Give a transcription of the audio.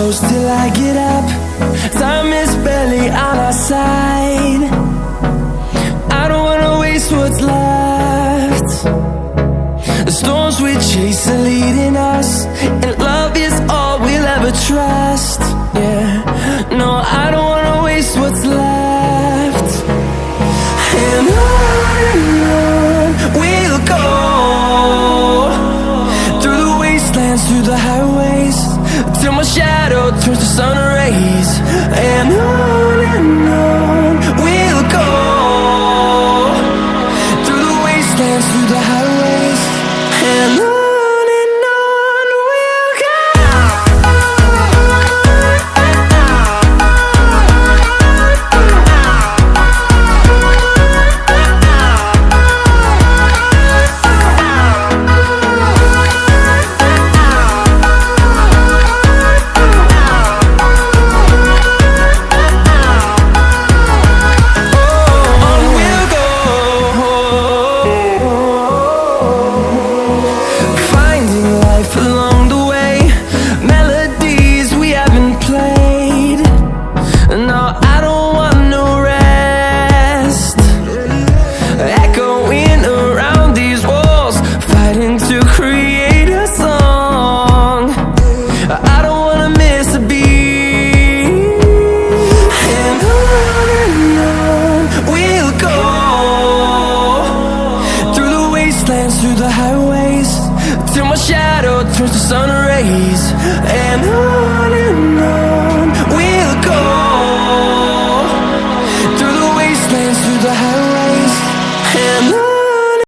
close till I get up. Time is barely on our side. I don't wanna waste what's left. The storms we chase are leading us, and love is all we'll ever trust. Yeah, no, I don't wanna waste what's left. And on we'll go, through the wastelands, through the highways, till my shadow turns to sun rays. And on we'll go, through the wastelands, through the highways, and on we'll go. Through the highways, till my shadow turns to sun rays. And on